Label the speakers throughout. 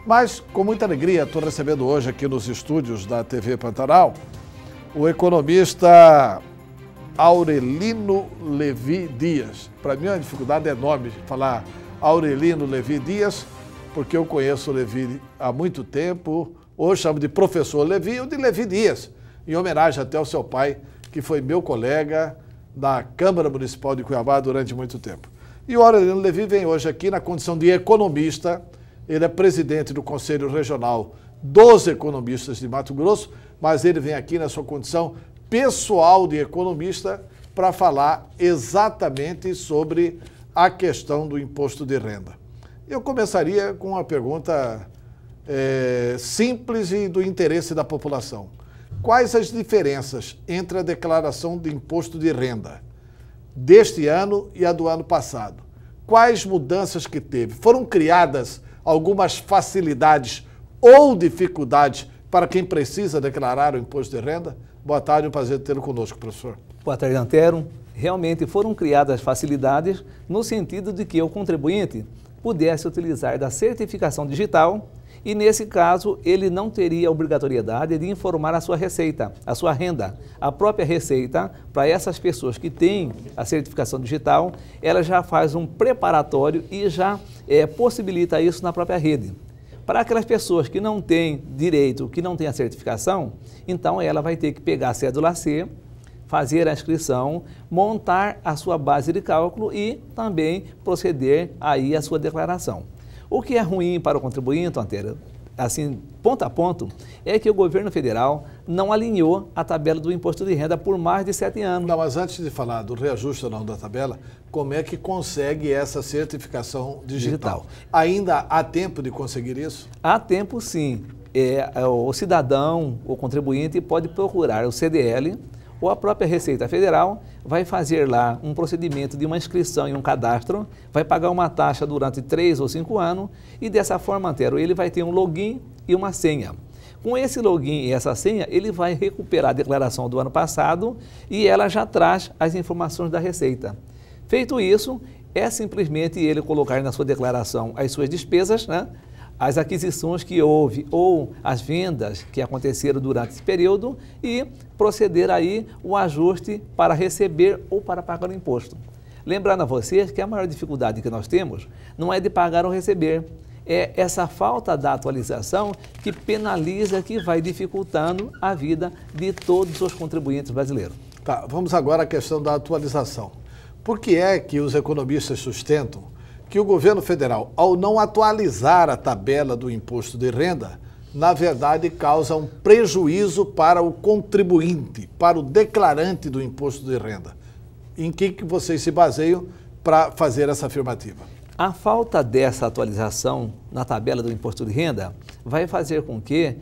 Speaker 1: Mas, com muita alegria, estou recebendo hoje aqui nos estúdios da TV Pantanal o economista Aurelino Levi Dias. Para mim, a dificuldade é enorme falar Aurelino Levi Dias, porque eu conheço o Levi há muito tempo. Hoje chamo de professor Levi ou de Levi Dias, em homenagem até ao seu pai, que foi meu colega da Câmara Municipal de Cuiabá durante muito tempo. E o Aurelino Levi vem hoje aqui na condição de economista. Ele é presidente do Conselho Regional dos Economistas de Mato Grosso, mas ele vem aqui na sua condição pessoal de economista para falar exatamente sobre a questão do imposto de renda. Eu começaria com uma pergunta simples e do interesse da população. Quais as diferenças entre a declaração de imposto de renda deste ano e a do ano passado? Quais mudanças que teve? Foram criadas algumas facilidades ou dificuldades para quem precisa declarar o imposto de renda? Boa tarde, um prazer tê-lo conosco, professor.
Speaker 2: Boa tarde, Antero. Realmente foram criadas facilidades no sentido de que o contribuinte pudesse utilizar da certificação digital e, nesse caso, ele não teria a obrigatoriedade de informar a sua receita, a sua renda. A própria receita, para essas pessoas que têm a certificação digital, ela já faz um preparatório e já possibilita isso na própria rede. Para aquelas pessoas que não têm direito, que não têm a certificação, então ela vai ter que pegar a cédula C, fazer a inscrição, montar a sua base de cálculo e também proceder aí à sua declaração. O que é ruim para o contribuinte, Antero, assim, ponto a ponto, é que o governo federal não alinhou a tabela do imposto de renda por mais de 7 anos.
Speaker 1: Não, mas antes de falar do reajuste ou não da tabela, como é que consegue essa certificação digital? Ainda há tempo de conseguir isso?
Speaker 2: Há tempo, sim. O cidadão, o contribuinte, pode procurar o CDL ou a própria Receita Federal, vai fazer lá um procedimento de uma inscrição em um cadastro, vai pagar uma taxa durante 3 ou 5 anos e dessa forma, Antero, ele vai ter um login e uma senha. Com esse login e essa senha, ele vai recuperar a declaração do ano passado e ela já traz as informações da Receita. Feito isso, é simplesmente ele colocar na sua declaração as suas despesas, né? As aquisições que houve ou as vendas que aconteceram durante esse período e proceder aí o ajuste para receber ou para pagar o imposto. Lembrando a vocês que a maior dificuldade que nós temos não é de pagar ou receber, é essa falta da atualização que penaliza, que vai dificultando a vida de todos os contribuintes brasileiros.
Speaker 1: Tá, vamos agora à questão da atualização. Por que é que os economistas sustentam que o governo federal, ao não atualizar a tabela do imposto de renda, na verdade causa um prejuízo para o contribuinte, para o declarante do imposto de renda? Em que vocês se baseiam para fazer essa afirmativa?
Speaker 2: A falta dessa atualização na tabela do imposto de renda vai fazer com que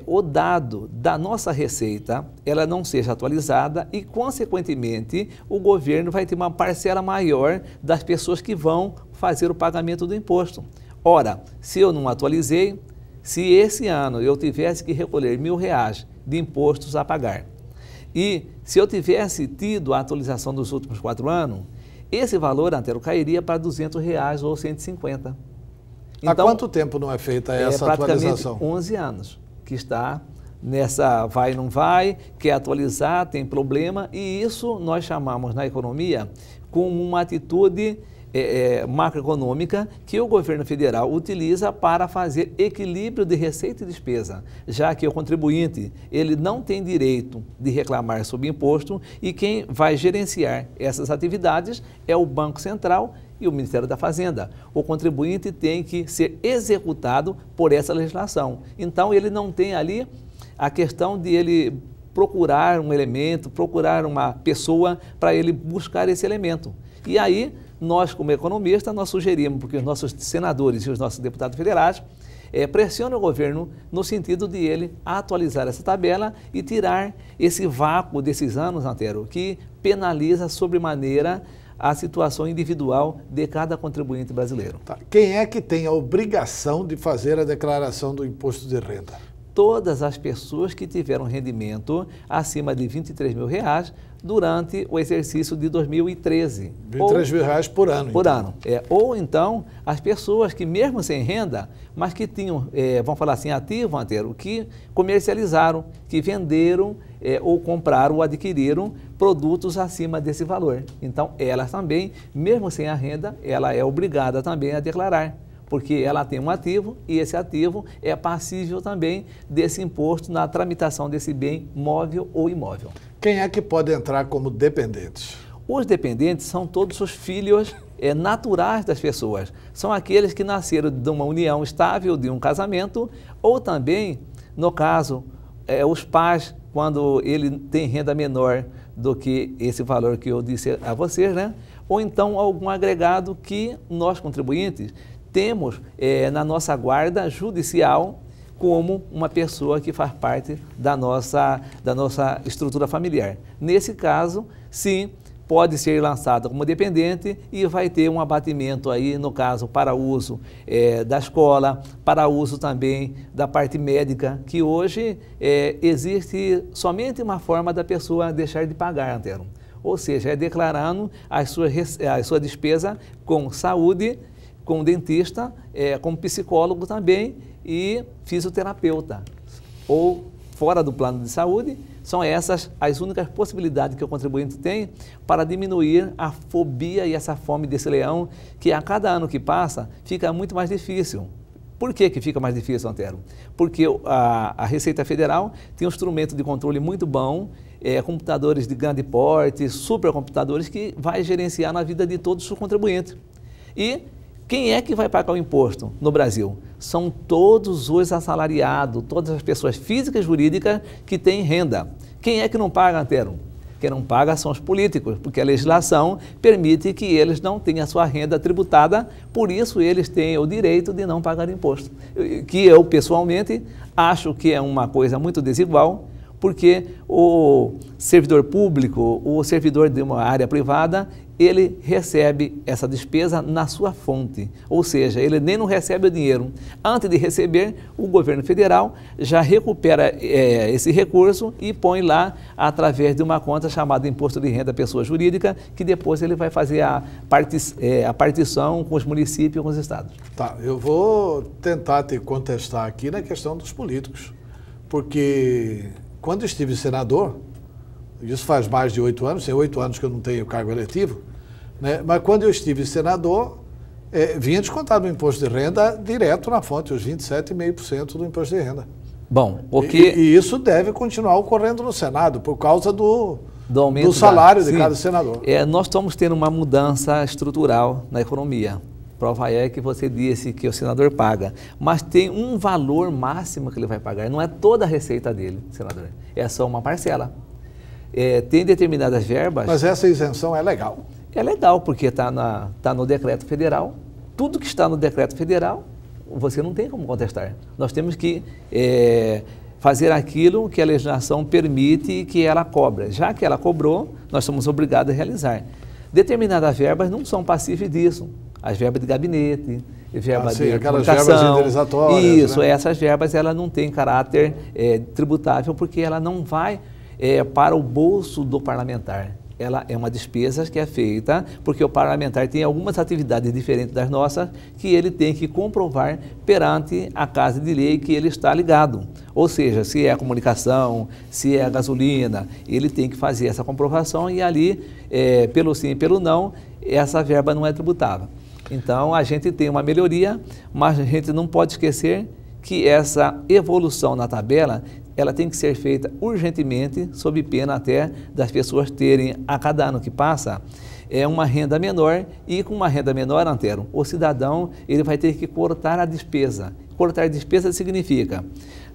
Speaker 2: o dado da nossa receita ela não seja atualizada e, consequentemente, o governo vai ter uma parcela maior das pessoas que vão fazer o pagamento do imposto. Ora, se eu não atualizei, se esse ano eu tivesse que recolher R$1.000 de impostos a pagar e se eu tivesse tido a atualização dos últimos 4 anos, esse valor, Antero, cairia para R$200 ou 150.
Speaker 1: Então, há quanto tempo não é feita essa atualização?
Speaker 2: Praticamente 11 anos. Que está nessa vai e não vai, quer atualizar, tem problema, e isso nós chamamos na economia como uma atitude macroeconômica que o governo federal utiliza para fazer equilíbrio de receita e despesa, já que o contribuinte ele não tem direito de reclamar sobre imposto e quem vai gerenciar essas atividades é o Banco Central e o Ministério da Fazenda. O contribuinte tem que ser executado por essa legislação. Então, ele não tem ali a questão de ele procurar um elemento, procurar uma pessoa para ele buscar esse elemento. E aí, nós, como economistas, nós sugerimos, porque os nossos senadores e os nossos deputados federais pressionam o governo no sentido de ele atualizar essa tabela e tirar esse vácuo desses anos, Antero, que penaliza sobremaneira a situação individual de cada contribuinte brasileiro.
Speaker 1: Tá. Quem é que tem a obrigação de fazer a declaração do imposto de renda?
Speaker 2: todas as pessoas que tiveram rendimento acima de R$23 mil durante o exercício de 2013.
Speaker 1: R$23 mil por ano.
Speaker 2: Por ano. Ou então, as pessoas que mesmo sem renda, mas que tinham, vamos falar assim, ativo inteiro, que comercializaram, que venderam ou compraram ou adquiriram produtos acima desse valor. Então, elas também, mesmo sem a renda, ela é obrigada também a declarar, porque ela tem um ativo e esse ativo é passível também desse imposto na tramitação desse bem móvel ou imóvel.
Speaker 1: Quem é que pode entrar como dependentes?
Speaker 2: Os dependentes são todos os filhos naturais das pessoas. São aqueles que nasceram de uma união estável, de um casamento, ou também, no caso, os pais, quando ele tem renda menor do que esse valor que eu disse a vocês, né? Ou então algum agregado que nós, contribuintes, temos na nossa guarda judicial como uma pessoa que faz parte da nossa estrutura familiar. Nesse caso, sim, pode ser lançado como dependente e vai ter um abatimento aí, no caso, para uso da escola, para uso também da parte médica, que hoje existe somente uma forma da pessoa deixar de pagar, Antero. Ou seja, é declarando a sua despesa com saúde, com dentista, com psicólogo também e fisioterapeuta. Ou fora do plano de saúde, são essas as únicas possibilidades que o contribuinte tem para diminuir a fobia e essa fome desse leão, que a cada ano que passa fica muito mais difícil. Por que fica mais difícil, Antero? Porque a Receita Federal tem um instrumento de controle muito bom, computadores de grande porte, supercomputadores que vai gerenciar na vida de todos os contribuintes. E quem é que vai pagar o imposto no Brasil? São todos os assalariados, todas as pessoas físicas e jurídicas que têm renda. Quem é que não paga, Antero? Quem não paga são os políticos, porque a legislação permite que eles não tenham a sua renda tributada, por isso eles têm o direito de não pagar imposto. Que eu, pessoalmente, acho que é uma coisa muito desigual, porque o servidor público, o servidor de uma área privada, ele recebe essa despesa na sua fonte, ou seja, ele nem não recebe o dinheiro. Antes de receber, o governo federal já recupera esse recurso e põe lá através de uma conta chamada Imposto de Renda Pessoa Jurídica, que depois ele vai fazer a partição com os municípios e com os estados.
Speaker 1: Tá, eu vou tentar te contestar aqui na questão dos políticos, porque quando estive senador, isso faz mais de 8 anos, tem 8 anos que eu não tenho cargo eletivo, né? Mas quando eu estive senador, vinha descontado o imposto de renda direto na fonte, os 27,5% do imposto de renda.
Speaker 2: Bom, porque...
Speaker 1: E isso deve continuar ocorrendo no Senado, por causa do
Speaker 2: aumento
Speaker 1: do salário de cada senador.
Speaker 2: Nós estamos tendo uma mudança estrutural na economia. Prova é que você disse que o senador paga, mas tem um valor máximo que ele vai pagar, não é toda a receita dele, senador, é só uma parcela. Tem determinadas verbas...
Speaker 1: Mas essa isenção é legal.
Speaker 2: É legal, porque está no decreto federal. Tudo que está no decreto federal, você não tem como contestar. Nós temos que fazer aquilo que a legislação permite que ela cobra. Já que ela cobrou, nós somos obrigados a realizar. Determinadas verbas não são passíveis disso. As verbas de gabinete, verbas de
Speaker 1: aquelas verbas indenizatórias.
Speaker 2: Isso,
Speaker 1: né?
Speaker 2: Essas verbas ela não têm caráter tributável, porque ela não vai para o bolso do parlamentar. Ela é uma despesa que é feita porque o parlamentar tem algumas atividades diferentes das nossas que ele tem que comprovar perante a Casa de Lei que ele está ligado. Ou seja, se é a comunicação, se é a gasolina, ele tem que fazer essa comprovação e ali, pelo sim e pelo não, essa verba não é tributável. Então, a gente tem uma melhoria, mas a gente não pode esquecer que essa evolução na tabela ela tem que ser feita urgentemente, sob pena até das pessoas terem, a cada ano que passa, uma renda menor, e com uma renda menor, Antero, o cidadão ele vai ter que cortar a despesa. Cortar a despesa significa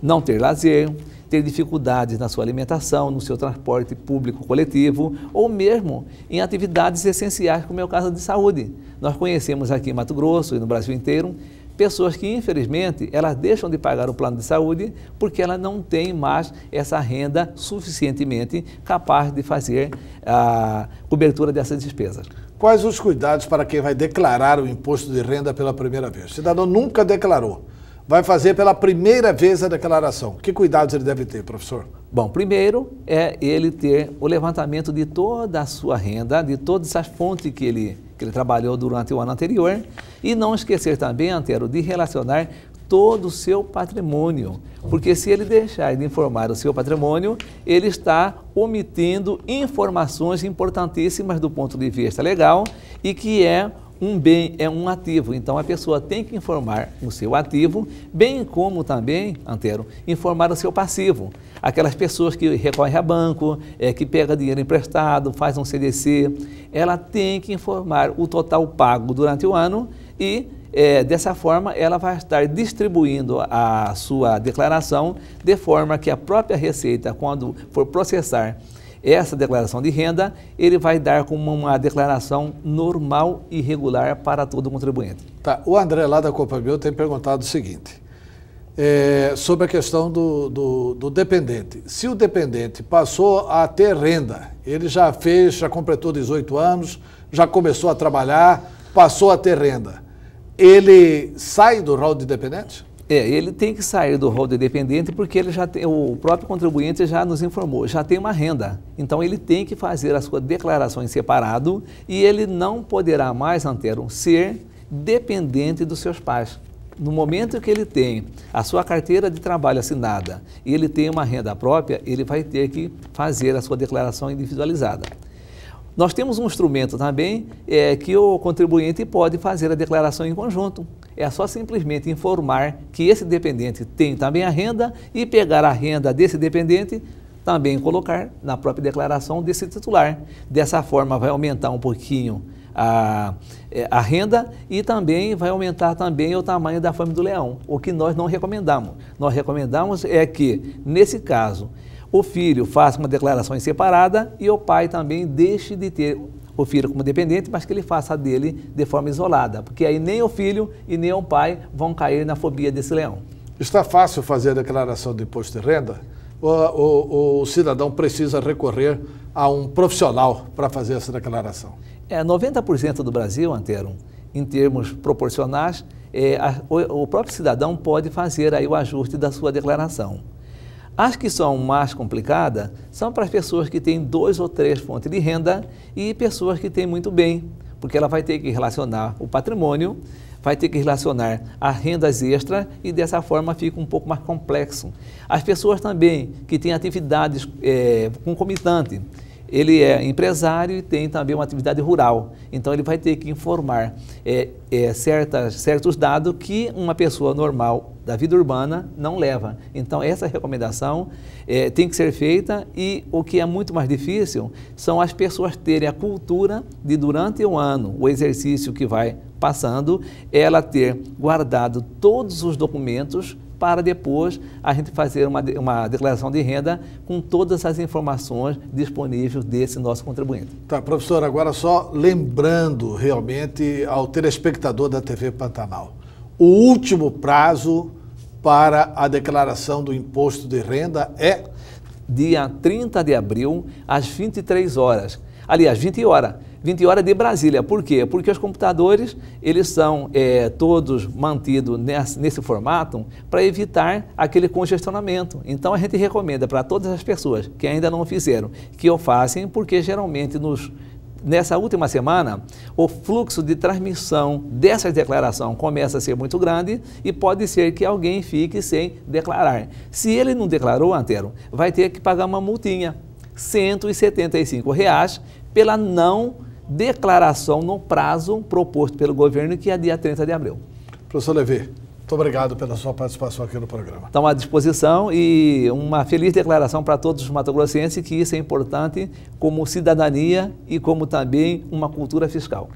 Speaker 2: não ter lazer, ter dificuldades na sua alimentação, no seu transporte público coletivo, ou mesmo em atividades essenciais, como é o caso de saúde. Nós conhecemos aqui em Mato Grosso e no Brasil inteiro, pessoas que, infelizmente, elas deixam de pagar o plano de saúde porque ela não tem mais essa renda suficientemente capaz de fazer a cobertura dessas despesas.
Speaker 1: Quais os cuidados para quem vai declarar o imposto de renda pela primeira vez? O cidadão nunca declarou, vai fazer pela primeira vez a declaração. Que cuidados ele deve ter, professor?
Speaker 2: Bom, primeiro é ele ter o levantamento de toda a sua renda, de todas as fontes que ele trabalhou durante o ano anterior, e não esquecer também, Antero, de relacionar todo o seu patrimônio, porque se ele deixar de informar o seu patrimônio, ele está omitindo informações importantíssimas do ponto de vista legal e que é um bem, é um ativo. Então a pessoa tem que informar o seu ativo, bem como também, Antero, informar o seu passivo. Aquelas pessoas que recorrem a banco, que pegam dinheiro emprestado, faz um CDC, ela tem que informar o total pago durante o ano e dessa forma, ela vai estar distribuindo a sua declaração de forma que a própria Receita, quando for processar essa declaração de renda, ele vai dar como uma declaração normal e regular para todo contribuinte.
Speaker 1: Tá. O André, lá da Copamil, tem perguntado o seguinte, sobre a questão do dependente. Se o dependente passou a ter renda, ele já completou 18 anos, já começou a trabalhar, passou a ter renda, ele sai do rol de dependente?
Speaker 2: Ele tem que sair do rol de dependente porque ele já tem, o próprio contribuinte já nos informou, já tem uma renda. Então ele tem que fazer a sua declaração em separado e ele não poderá mais, Antero, ser dependente dos seus pais. No momento que ele tem a sua carteira de trabalho assinada e ele tem uma renda própria, ele vai ter que fazer a sua declaração individualizada. Nós temos um instrumento também que o contribuinte pode fazer a declaração em conjunto. É só simplesmente informar que esse dependente tem também a renda e pegar a renda desse dependente, também colocar na própria declaração desse titular. Dessa forma vai aumentar um pouquinho a renda e também vai aumentar também o tamanho da fome do leão, o que nós não recomendamos. Nós recomendamos que, nesse caso, o filho faça uma declaração em separada e o pai também deixe de ter o filho como dependente, mas que ele faça a dele de forma isolada, porque aí nem o filho e nem o pai vão cair na fobia desse leão. Está fácil fazer a declaração de imposto de renda? O cidadão precisa recorrer a um profissional para fazer essa declaração? 90% do Brasil, Antero, em termos proporcionais, o próprio cidadão pode fazer aí o ajuste da sua declaração. As que são mais complicadas são para as pessoas que têm 2 ou 3 fontes de renda e pessoas que têm muito bem, porque ela vai ter que relacionar o patrimônio, vai ter que relacionar as rendas extras e dessa forma fica um pouco mais complexo. As pessoas também que têm atividades concomitantes, ele é empresário e tem também uma atividade rural, então ele vai ter que informar certos dados que uma pessoa normal da vida urbana não leva. Então essa recomendação tem que ser feita e o que é muito mais difícil são as pessoas terem a cultura de durante o ano, o exercício que vai passando, ela ter guardado todos os documentos para depois a gente fazer uma declaração de renda com todas as informações disponíveis desse nosso contribuinte. Tá, professor, agora só lembrando realmente ao telespectador da TV Pantanal, o último prazo para a declaração do imposto de renda é? Dia 30 de abril, às 23 horas. Aliás, 20 horas. 20 horas de Brasília. Por quê? Porque os computadores, eles são todos mantidos nesse formato para evitar aquele congestionamento. Então, a gente recomenda para todas as pessoas que ainda não fizeram, que o façam, porque geralmente nessa última semana, o fluxo de transmissão dessa declaração começa a ser muito grande e pode ser que alguém fique sem declarar. Se ele não declarou, Antero, vai ter que pagar uma multinha, R$ 175, pela não declaração no prazo proposto pelo governo, que é dia 30 de abril. Professor Levi, muito obrigado pela sua participação aqui no programa. Estamos à disposição e uma feliz declaração para todos os mato-grossenses, que isso é importante como cidadania e como também uma cultura fiscal.